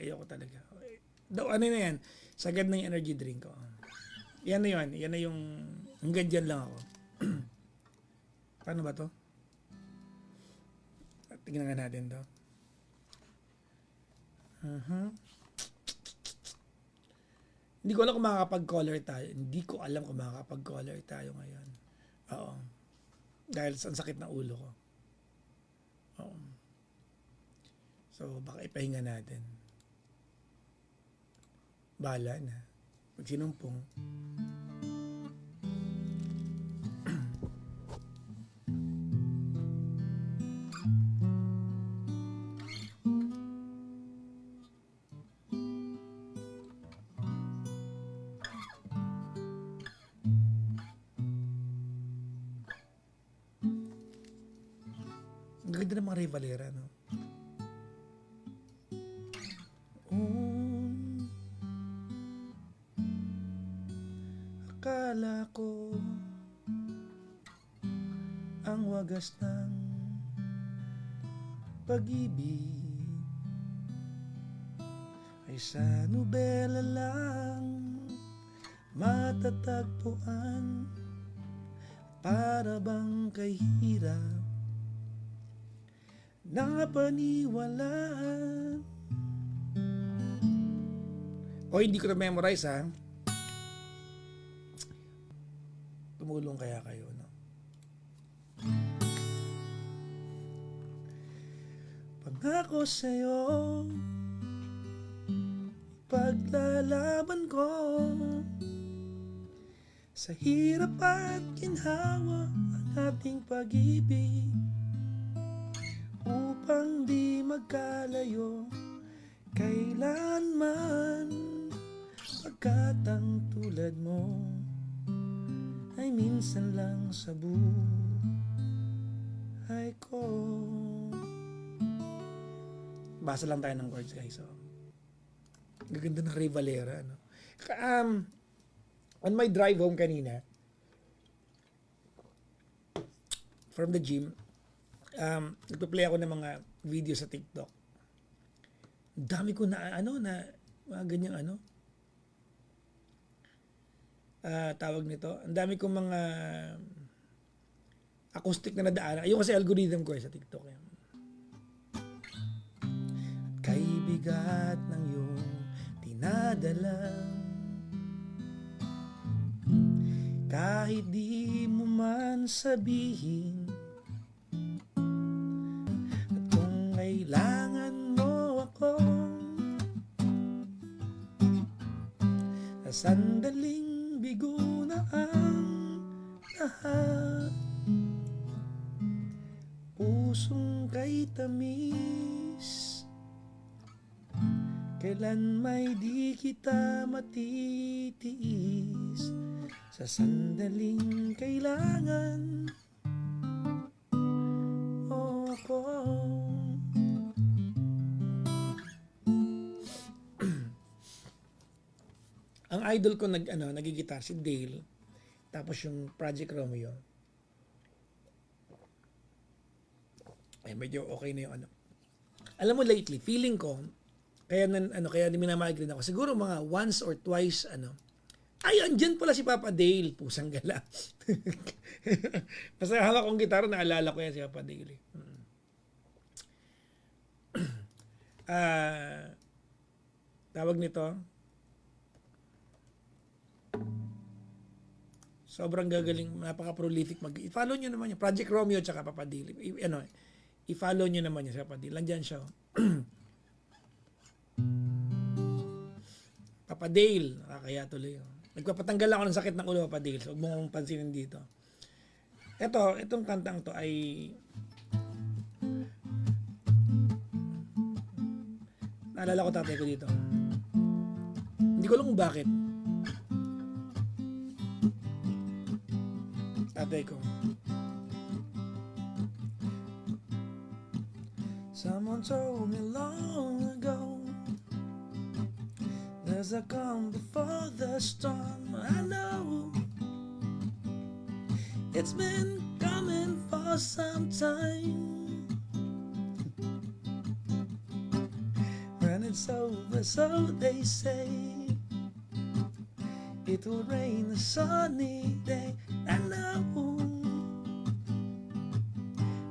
Ayoko talaga. Daw, ano na yan? Sagad na yung energy drink ko. Yan na yun. Yan na yung... Hanggang dyan lang ako. Paano ba to? Tingnan nga natin to. Hindi ko alam kung makakapag-color tayo. Hindi ko alam kung makakapag-color tayo ngayon. Oo. Dahil sa sakit ng ulo ko. Oo. So, baka ipahinga natin. Bahala na. Pag sinumpong. Ang ganda ng mga Ray Valera, no? Akala ko ang wagas ng pag-ibig ay sa nobela lang matatagpuan, para bang kahirap na paniwalaan. O hindi ko na-memorize, ha? Tumulong kaya kayo, no? Pangako sa'yo, paglalaban ko sa hirap at ginhawa ang ating pag-ibig, upang di magkalayo kailanman, pagkat ang tulad mo ay minsan lang sa buhay ko. Basa lang tayo ng chords, guys. So, gaganda ng Ray Valera, no? On my drive home kanina from the gym, nagpa-play ako ng mga video sa TikTok. Dami ko na mga ganyang tawag nito. Ang dami kong mga acoustic na nadaan. Ayun kasi algorithm ko sa TikTok. Kay bigat ng iyong dinadala, kahit di mo man sabihin, at kung kailangan mo ako sa sandaling bigo na ang lahat, pusong kay tamis, kailan may di kita matitiis, sa sandaling kailangan ako. Ang idol ko nagigitar si Dale, tapos yung Project Romeo. Ay medyo okay na yung Alam mo lately, feeling ko kaya minamagreen ako. Siguro mga once or twice ay, andyan pala si Papa Dale. Pusang gala. Basta hawak kong gitara, naalala ko yan si Papa Dale. Tawag nito, sobrang gagaling, napaka-prolific. I-follow nyo naman yung Project Romeo tsaka Papa Dale. I-follow nyo naman yung si Papa Dale. Landyan siya. Papa Dale, nakakaya tuloy. Nagpapatanggal ako ng sakit ng ulo, Papa Dale. So, huwag mo kong pansinin dito. Itong kantang to ay naalala ko tatay ko dito. Hindi ko alam kung bakit. Tatay ko. Someone told me long ago, there's a calm before the storm. I know it's been coming for some time. When it is over, so they say. It will rain a sunny day, and now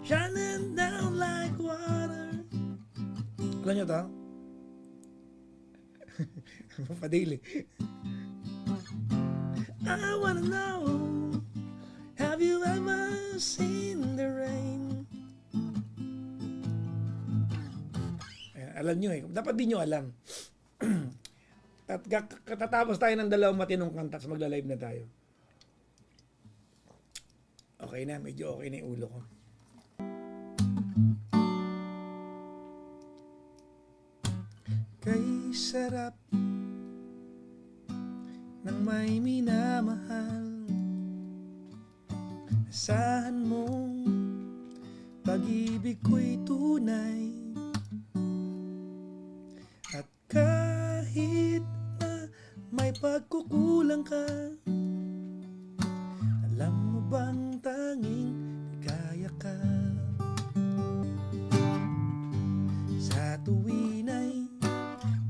shining down like water. Alam nyo to? Mapadili. I wanna know, have you ever seen the rain? Ayan, alam nyo eh. Dapat di nyo alam. At katatapos tayo ng dalawang matinong kanta, so magla-live na tayo. Okay na, medyo okay na yung ulo ko. Kay sarap ng may minamahal, asahan mong pag-ibig ko'y tunay. At kahit na may pagkukulang ka, alam mo bang tanging ligaya ka? Sa tuwin ay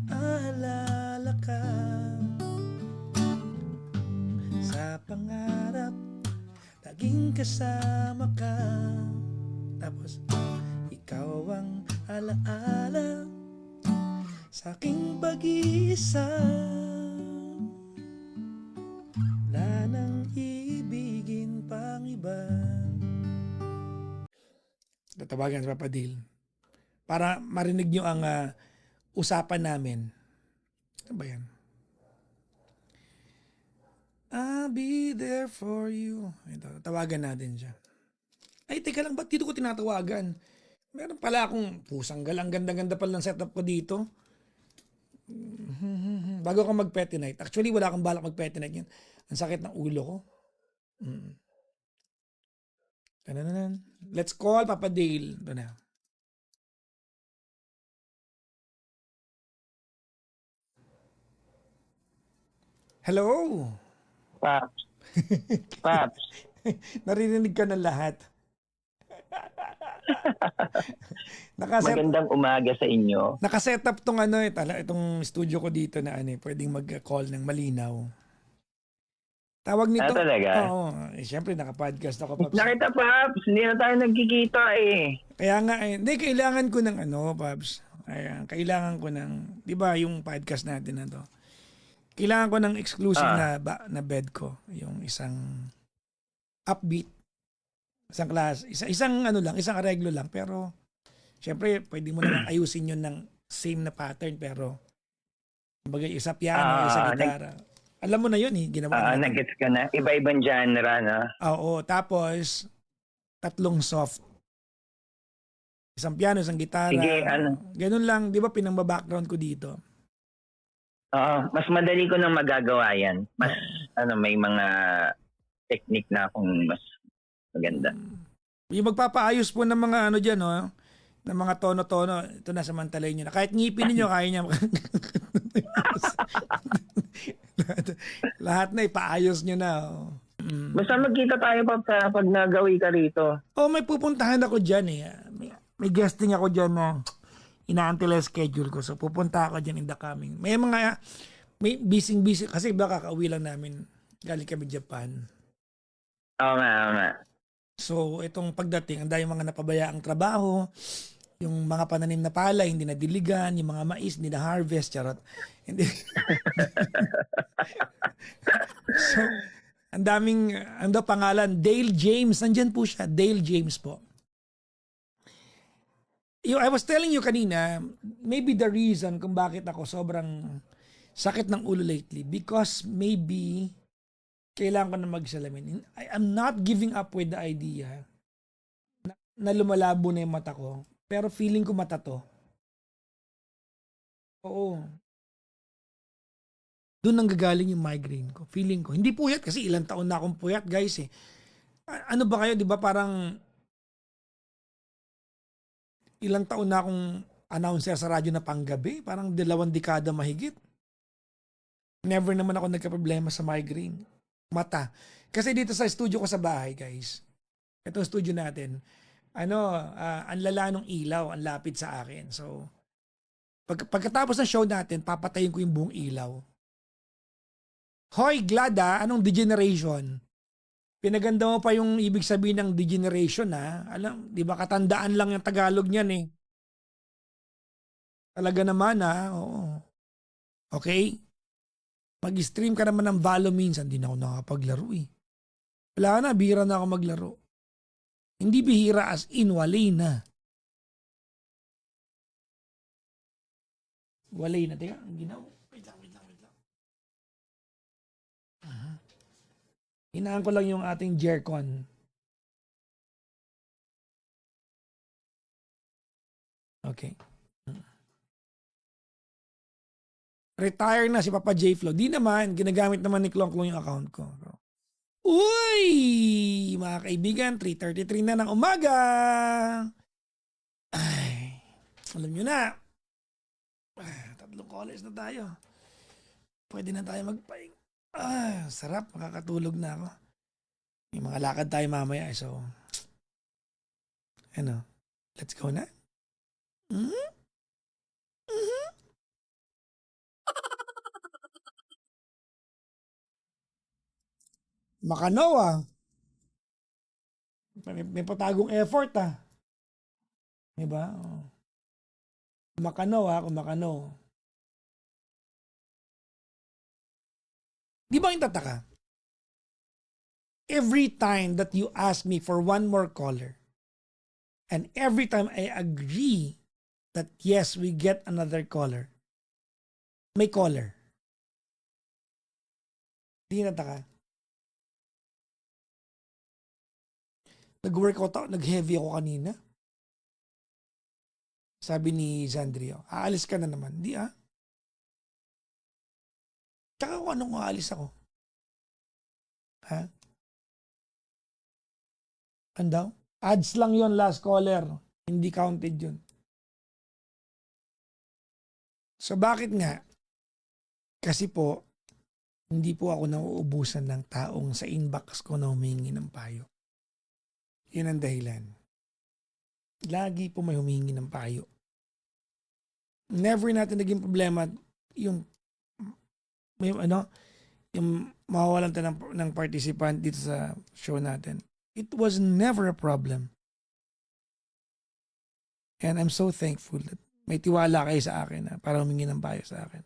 aalala ka, sa pangarap laging kasama ka. Tapos ikaw ang alaala sa aking pag-iisa. Wala nang ibigin pang iba. Tatawagan sa Papadil para marinig nyo ang usapan namin. Ano ba yan? I'll be there for you. Ito, tawagan natin siya. Ay, teka lang, ba't dito ko tinatawagan? Meron pala akong pusang galang, ganda-ganda pala ng setup ko dito. Bago ka mag-petty night. Actually, wala akong balak mag-petty night yan. Ang sakit ng ulo ko. Tananan. Let's call Papa Dale. Ito na. Hello? Paps. Paps. Naririnig ka ng lahat. Magandang umaga sa inyo. Nakaset up tong itong studio ko dito na pwedeng mag-call ng malinaw. Tawag nito. Talaga? Oo. Siyempre, naka-podcast ako. Paps. Nakita, Paps. Hindi na tayo nagkikita eh. Kaya nga, hindi, kailangan ko ng Paps. Ayan, kailangan ko ng, di ba yung podcast natin na to? Kailangan ko ng exclusive na bed ko. Yung isang upbeat. Isang class. Isang isang areglo lang. Pero, syempre, pwede mo naman ayusin yun ng same na pattern. Pero, kumbaga, isa piano, isa gitara. Alam mo na yun eh. Ginawa natin. Nag-gets ka na. Iba-ibang genre, no? Oo. Tapos, 3 soft. Isang piano, isang gitara. Sige, Ganun lang. Di ba, pinang-background ko dito. Mas madali ko nang magagawa yan. Mas, may mga technique na akong mas maganda. Yung magpapaayos po ng mga dyan, no? Ng mga tono-tono, ito na samantalayin nyo na. Kahit ngipin niyo kaya niya. Lahat na, ipaayos nyo na. Oh. Basta magkita tayo pag nagawi ka rito. May pupuntahan ako dyan eh. May guesting ako dyan na inaantila schedule ko. So, pupunta ako dyan in the coming. May busy. Kasi baka kakauwi lang namin. Galing kami Japan. Oo nga. So, itong pagdating, ang dahil mga napabayaang trabaho, yung mga pananim na palay, hindi na diligan, yung mga mais, hindi na harvest, charot. Hindi. So, ang daming, pangalan, Dale James, nandyan po siya, Dale James po. I was telling you kanina, maybe the reason kung bakit ako sobrang sakit ng ulo lately, because maybe kailangan ko na magsalamin. I am not giving up with the idea na lumalabo na yung mata ko, pero feeling ko mata to. Oo. Doon nang gagaling yung migraine ko. Feeling ko. Hindi puyat kasi ilang taon na akong puyat, guys eh. Ano ba kayo, di ba parang ilang taon na akong announcer sa radyo na panggabi. Parang 2 dekada mahigit. Never naman ako nagka-problema sa migraine. Mata. Kasi dito sa studio ko sa bahay, guys. Itong studio natin. Ang lala ng ilaw, ang lapit sa akin. So, Pagkatapos ng show natin, papatayin ko yung buong ilaw. Hoy, Glad anong degeneration? Pinaganda mo pa yung ibig sabihin ng degeneration Alam, di ba katandaan lang yung Tagalog niyan eh. Talaga naman oo. Okay? Mag-stream ka naman ng Valo minsan, hindi na ako nakakapaglaro eh. Wala na, bihira na ako maglaro. Hindi bihira as in, walay na. Walay na. Teka, ang ginawa. Wait lang. Hinaan ko lang yung ating Jercon. Okay. Retire na si Papa J Flow. Di naman, ginagamit naman ni Klong Klong yung account ko. Uy! Mga kaibigan, 3:33 na ng umaga. Ay, alam nyo na. 3 calls na tayo. Pwede na tayo magpaing. Sarap. Makakatulog na ako. May mga lakad tayo mamaya. So, let's go na. Makano May patagong effort Diba? Makano kumakano. Di ba yung tataka? Every time that you ask me for one more caller, and every time I agree that yes, we get another caller, may caller. Di nataka. Nag-workout ako, nag-heavy ako kanina. Sabi ni Zandrio, aalis ka na naman. Di Tsaka kung anong aalis ako. Andaw? Ads lang yon last caller. Hindi counted yun. So bakit nga? Kasi po, hindi po ako nauubusan ng taong sa inbox ko na humingi ng payo. Yun ang dahilan. Lagi po may humingi ng payo. Never natin naging problema yung mawawalan tayo ng participant dito sa show natin. It was never a problem. And I'm so thankful that may tiwala kayo sa akin para humingi ng payo sa akin.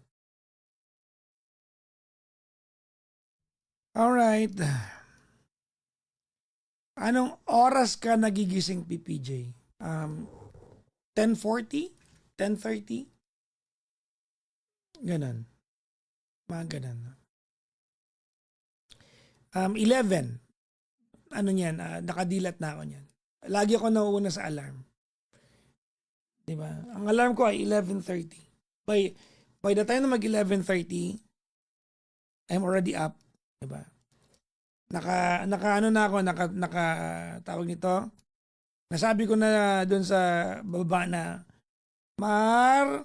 Alright. Anong oras ka nagigising, PPJ? 10:40? 10:30? Ganon. Mga ganon. 11. Ano niyan? Nakadilat na ako niyan. Lagi ako nauuna sa alarm. Diba? Ang alarm ko ay 11:30. By the time na mag 11:30, I'm already up. Diba? Naka tawag nito. Nasabi ko na doon sa baba na, Mar,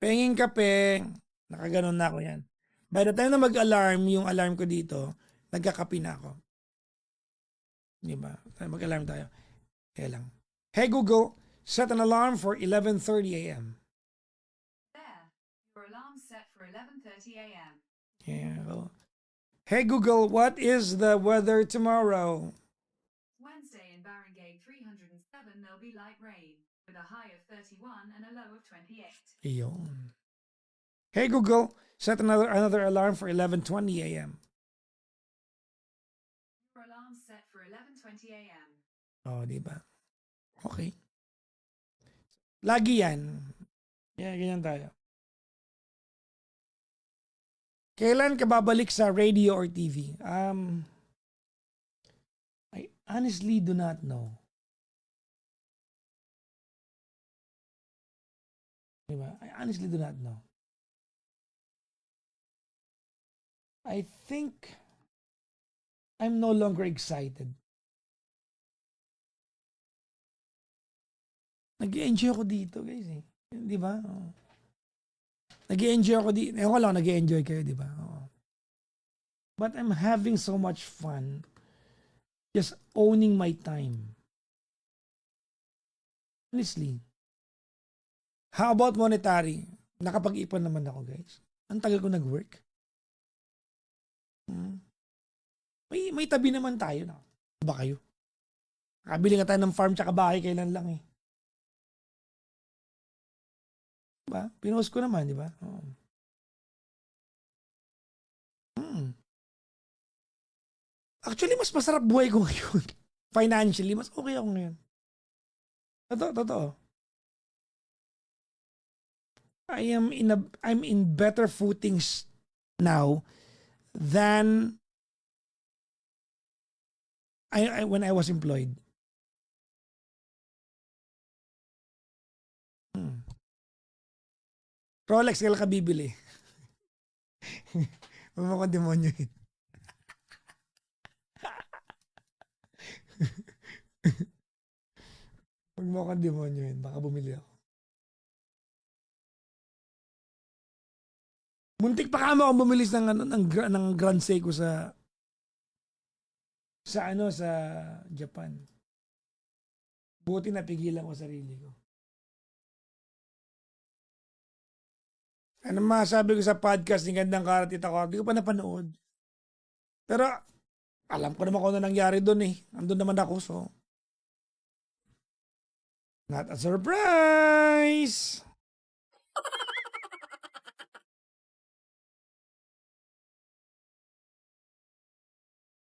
penging kape. Nakaganon na ako yan. By the time na mag-alarm, yung alarm ko dito, nagkakape na ako. Diba? Mag-alarm tayo. Kaya lang. Hey Google, set an alarm for 11:30 a.m. There. Your alarm set for 11:30 a.m. Yeah. Well. Hey Google, what is the weather tomorrow? Wednesday in Barangay 307 there'll be light rain, with a high of 31 and a low of 28. Iyon. Hey Google, set another alarm for 11:20 a.m. Your alarm set for 11:20 a.m. Oh, di ba? Okay. Lagi yan. Yeah, ganyan tayo. Kailan ka babalik sa radio or TV? I honestly do not know. Diba? I honestly do not know. I think I'm no longer excited. Nag-enjoy ako dito, guys eh. Di ba? Oh. Nag-enjoy ako dito. Ewan ko lang, nag-enjoy kayo, di ba? Oh. But I'm having so much fun just owning my time. Honestly. How about monetary? Nakapag-ipon naman ako, guys. Ang tagal ko nag-work. May tabi naman tayo na. Ba kayo? Kabili nga tayo ng farm tsaka bahay kailan lang eh. Diba? Pinost ko naman, di ba? Oo. Actually, mas masarap buhay ko ngayon. Financially, mas okay ako ngayon. Totoo. I'm in better footings now than I when I was employed. Rolex, kailan ka bibili? Huwag mo kong demonyo yun. Huwag mo kong demonyo yun. Baka bumili ako. Muntik pa kamo akong bumilis ng Grand Seiko sa Japan. Buti napigilan ko sarili ko. Ano masabi ko sa podcast ni Gandang Karat Tita Ko? Hindi ko pa napanood. Pero alam ko naman kung ano nangyari doon eh. Andun naman ako, so not a surprise!